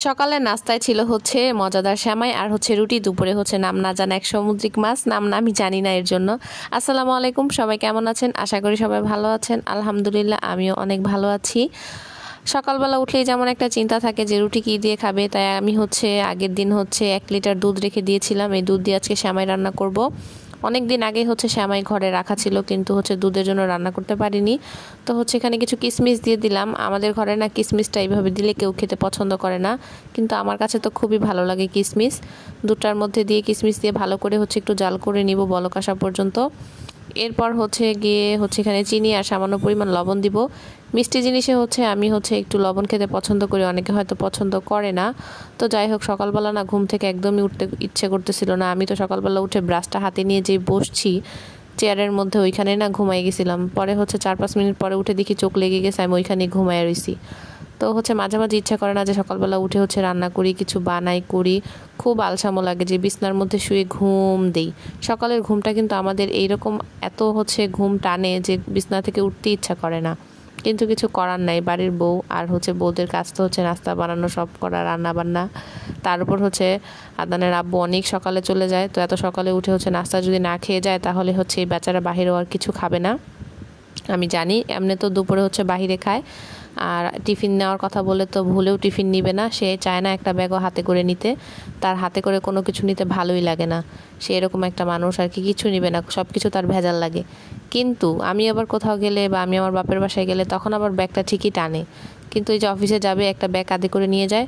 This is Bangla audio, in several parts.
সকালের নাস্তায় ছিল হচ্ছে মজাদার সেমাই আর হচ্ছে রুটি, দুপুরে হচ্ছে নাম না জানা এক সামুদ্রিক মাছ, নাম না আমি জানি না এর জন্য। আসসালামু আলাইকুম, সবাই কেমন আছেন? আশা করি সবাই ভালো আছেন। আলহামদুলিল্লাহ আমিও অনেক ভালো আছি। সকালবেলা উঠলেই যেমন একটা চিন্তা থাকে যে রুটি কী দিয়ে খাবে, তাই আমি হচ্ছে আগের দিন হচ্ছে 1 লিটার দুধ রেখে দিয়েছিলাম। এই দুধ দিয়ে আজকে সেমাই রান্না করব। অনেক দিন আগে হচ্ছে সেমাই ঘরে রাখা ছিল, কিন্তু হচ্ছে দুধের জন্য রান্না করতে পারিনি। তো হচ্ছে এখানে কিছু কিশমিশ দিয়ে দিলাম। আমাদের ঘরে না কিশমিশটা এইভাবে দিলে কেউ খেতে পছন্দ করে না, কিন্তু আমার কাছে তো খুবই ভালো লাগে কিশমিশ। দুধটার মধ্যে দিয়ে কিশমিশ দিয়ে ভালো করে হচ্ছে একটু জাল করে নিব বলক আসা পর্যন্ত। এরপর হচ্ছে গিয়ে হচ্ছে এখানে চিনি আর সামান্য পরিমাণ লবণ দিব। মিষ্টি জিনিসে হচ্ছে আমি হচ্ছে একটু লবণ খেতে পছন্দ করি, অনেকে হয়তো পছন্দ করে না। তো যাই হোক, সকালবেলা না ঘুম থেকে একদমই উঠতে ইচ্ছে করতেছিল না। আমি তো সকালবেলা উঠে ব্রাশটা হাতে নিয়ে যেই বসছি চেয়ারের মধ্যে, ওইখানে না ঘুমাই গেছিলাম। পরে হচ্ছে 4-5 মিনিট পরে উঠে দেখি চোখ লেগে গেছে, আমি ওইখানেই ঘুমাই রইছি। তো হচ্ছে মাঝে মাঝে ইচ্ছা করে না যে সকালবেলা উঠে হচ্ছে রান্না করি, কিছু বানাই করি। খুব আলসামো লাগে যে বিছনার মধ্যে শুয়ে ঘুম দেই। সকালের ঘুমটা কিন্তু আমাদের এইরকম এত হচ্ছে ঘুম টানে যে বিছনা থেকে উঠতে ইচ্ছা করে না, কিন্তু কিছু করার নাই। বাড়ির বউ আর হচ্ছে বউদের কাজ তো হচ্ছে নাস্তা বানানো, সব করা, রান্না বান্না। তার উপর হচ্ছে আদানের আব্বু অনেক সকালে চলে যায়, তো এত সকালে উঠে হচ্ছে নাস্তা যদি না খেয়ে যায় তাহলে হচ্ছে এই বেচারা বাহিরেও আর কিছু খাবে না। আমি জানি এমনি তো দুপুরে হচ্ছে বাহিরে খায়, আর টিফিন নেওয়ার কথা বলে তো ভুলেও টিফিন নিবে না। সে চায় না একটা ব্যাগও হাতে করে নিতে, তার হাতে করে কোনো কিছু নিতে ভালোই লাগে না। সে এরকম একটা মানুষ আর কি, কিছু নিবে না, সব কিছু তার ভেজাল লাগে। কিন্তু আমি আবার কোথাও গেলে বা আমি আমার বাপের বাসায় গেলে তখন আবার ব্যাগটা ঠিকই টানে। কিন্তু এই যে অফিসে যাবে একটা ব্যাগ কাঁধে করে নিয়ে যায়,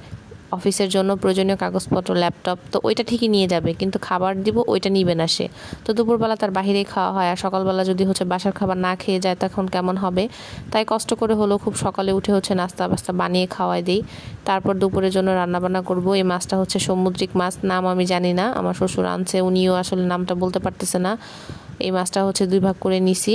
অফিসের জন্য প্রয়োজনীয় কাগজপত্র, ল্যাপটপ, তো ওইটা ঠিকই নিয়ে যাবে, কিন্তু খাবার দিব ওইটা নিবে না সে। তো দুপুরবেলা তার বাহিরেই খাওয়া হয়, আর সকালবেলা যদি হচ্ছে বাসার খাবার না খেয়ে যায় তখন কেমন হবে। তাই কষ্ট করে হলেও খুব সকালে উঠে হচ্ছে নাস্তা বাস্তা বানিয়ে খাওয়াই দিই। তারপর দুপুরের জন্য রান্নাবান্না করব। এই মাছটা হচ্ছে সামুদ্রিক মাছ, নাম আমি জানি না, আমার শ্বশুর আনছে, উনিও আসলে নামটা বলতে পারতেছে না। এই মাছটা হচ্ছে 2 ভাগ করে নিছি।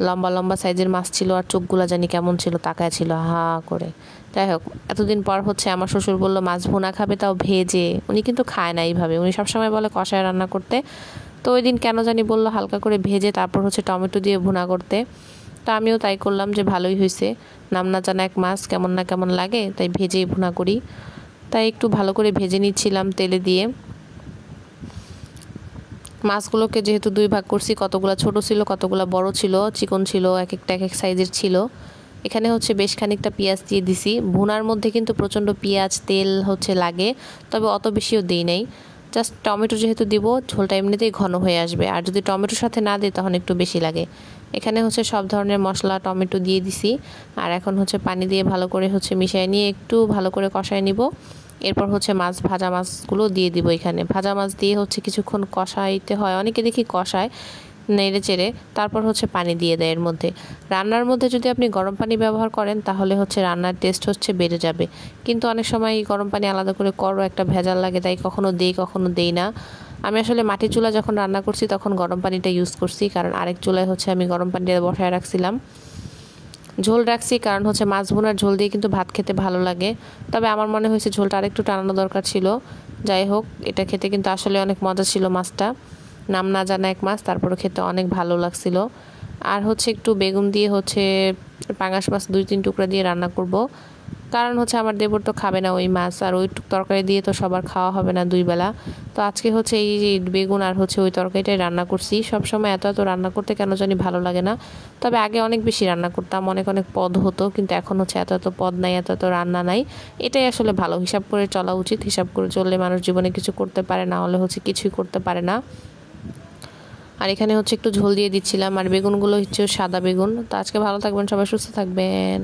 লম্বা লম্বা সাইজের মাছ ছিল, আর চোখগুলা জানি কেমন ছিল, তাকায় ছিল হা করে। যাই হোক, এতদিন পর হচ্ছে আমার শ্বশুর বলল মাছ ভুনা খাবে, তাও ভেজে। উনি কিন্তু খায় না এইভাবে, উনি সবসময় বলে কষায় রান্না করতে। তো ওই দিন কেন জানি বললো হালকা করে ভেজে তারপর হচ্ছে টমেটো দিয়ে ভুনা করতে। তো আমিও তাই করলাম, যে ভালোই হয়েছে। নাম না জানা এক মাছ কেমন না কেমন লাগে, তাই ভেজেই ভুনা করি। তাই একটু ভালো করে ভেজে নিচ্ছিলাম তেলে দিয়ে। মাছগুলোকে যেহেতু 2 ভাগ করছি, কতগুলো ছোট ছিল কতগুলো বড় ছিল, চিকন ছিল, এক একটা এক এক সাইজের ছিল। এখানে হচ্ছে বেশ খানিকটা পেঁয়াজ দিয়ে দিছি। ভুনার মধ্যে কিন্তু প্রচণ্ড পেঁয়াজ তেল হচ্ছে লাগে, তবে অত বেশিও দিই নাই। জাস্ট টমেটো যেহেতু দিব, ঝোলটা এমনিতেই ঘন হয়ে আসবে, আর যদি টমেটোর সাথে না দিই তখন একটু বেশি লাগে। এখানে হচ্ছে সব ধরনের মশলা টমেটো দিয়ে দিছি, আর এখন হচ্ছে পানি দিয়ে ভালো করে হচ্ছে মিশিয়ে নিয়ে একটু ভালো করে কষায় নিব। এরপর হচ্ছে মাছ, ভাজা মাছগুলো দিয়ে দিব। এখানে ভাজা মাছ দিয়ে হচ্ছে কিছুক্ষণ কষাইতে হয়, অনেকে দেখি কষায় নেড়ে চেড়ে, তারপর হচ্ছে পানি দিয়ে দেয় এর মধ্যে। রান্নার মধ্যে যদি আপনি গরম পানি ব্যবহার করেন তাহলে হচ্ছে রান্নার টেস্ট হচ্ছে বেড়ে যাবে, কিন্তু অনেক সময় গরম পানি আলাদা করে করো একটা ভেজাল লাগে, তাই কখনো দেই কখনো দেই না। আমি আসলে মাটির চুলা যখন রান্না করছি তখন গরম পানিটা ইউজ করছি, কারণ আরেক চুলায় হচ্ছে আমি গরম পানিটা বসায় রাখছিলাম। ঝোল রাখছি কারণ হচ্ছে মাছ ভুনার ঝোল দিয়ে কিন্তু ভাত খেতে ভালো লাগে, তবে আমার মনে হয়েছে ঝোলটা আরেকটু টানানো দরকার ছিল। যাই হোক, এটা খেতে কিন্তু আসলে অনেক মজা ছিল মাছটা। নাম না জানা এক মাছ, তারপরে খেতে অনেক ভালো লাগছিল। আর হচ্ছে একটু বেগুন দিয়ে হচ্ছে পাঙাশ মাছ 2-3 টুকরা দিয়ে রান্না করব, কারণ হচ্ছে আমার দেবর তো খাবে না ওই মাছ, আর ওই তরকারি দিয়ে তো সবার খাওয়া হবে না 2 বেলা। তো আজকে হচ্ছে এই যে বেগুন আর হচ্ছে ওই তরকারিটাই রান্না করছি। সবসময় এত এত রান্না করতে কেন জানি ভালো লাগে না, তবে আগে অনেক বেশি রান্না করতাম, অনেক অনেক পদ হতো, কিন্তু এখন হচ্ছে এত এত পদ নাই, এত এত রান্না নাই। এটাই আসলে ভালো, হিসাব করে চলা উচিত। হিসাব করে চললে মানুষ জীবনে কিছু করতে পারে, না হলে হচ্ছে কিছুই করতে পারে না। আর এখানে হচ্ছে একটু ঝোল দিয়ে দিচ্ছিলাম, আর বেগুনগুলো হচ্ছে সাদা বেগুন। তো আজকে ভালো থাকবেন সবাই, সুস্থ থাকবেন।